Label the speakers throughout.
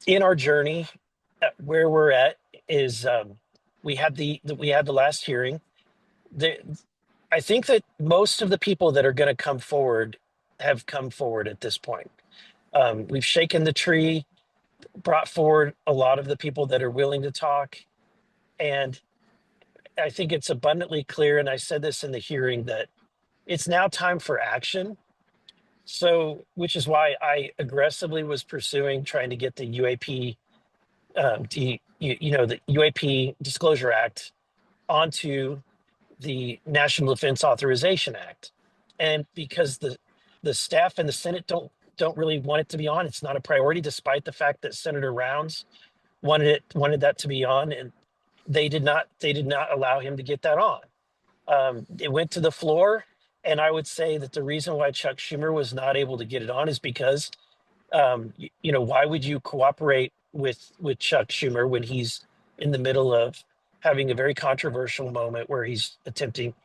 Speaker 1: in our journey, where we're at is we had the last hearing. The, I think that most of the people that are going to come forward have come forward at this point. We've shaken the tree, brought forward a lot of the people that are willing to talk, and I think it's abundantly clear. And I said this in the hearing that it's now time for action. So, which is why I aggressively was pursuing trying to get the UAP, the UAP Disclosure Act onto the National Defense Authorization Act, and because the staff and the Senate don't really want it to be on, it's not a priority, despite the fact that Senator Rounds wanted that to be on, and they did not allow him to get that on. It went to the floor, and I would say that the reason why Chuck Schumer was not able to get it on is because why would you cooperate with Chuck Schumer when he's in the middle of having a very controversial moment where he's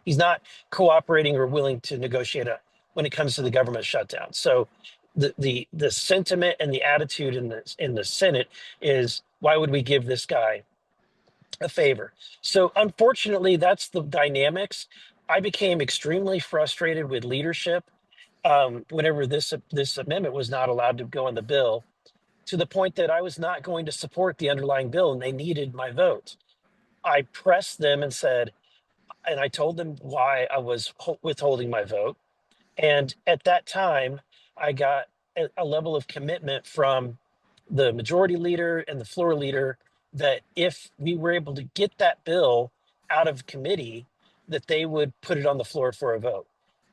Speaker 1: not cooperating or willing to negotiate when it comes to the government shutdown. So the sentiment and the attitude in the Senate is, why would we give this guy a favor? So unfortunately, that's the dynamics. I became extremely frustrated with leadership whenever this amendment was not allowed to go in the bill, to the point that I was not going to support the underlying bill, and they needed my vote. I pressed them and said, and I told them why I was withholding my vote. And at that time, I got a level of commitment from the majority leader and the floor leader that if we were able to get that bill out of committee, that they would put it on the floor for a vote.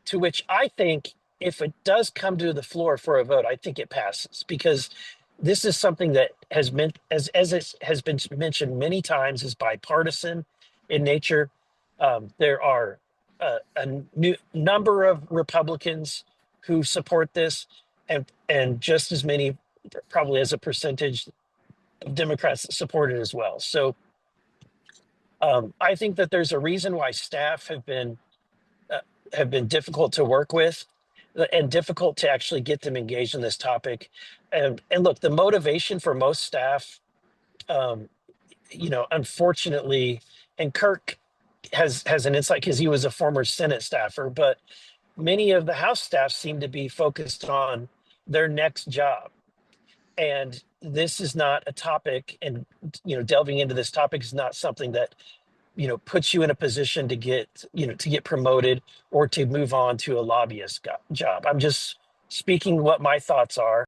Speaker 1: To which I think, if it does come to the floor for a vote, I think it passes, because this is something that has meant, as it has been mentioned many times, is bipartisan in nature. There are a new number of Republicans who support this, and just as many, probably as a percentage, of Democrats that support it as well. So I think that there's a reason why staff have been difficult to work with, and difficult to actually get them engaged in this topic. And look, the motivation for most staff, um, unfortunately, and Kirk has an insight because he was a former Senate staffer, but many of the House staff seem to be focused on their next job. And this is not a topic, and delving into this topic is not something that puts you in a position to get promoted or to move on to a lobbyist job. I'm just speaking what my thoughts are.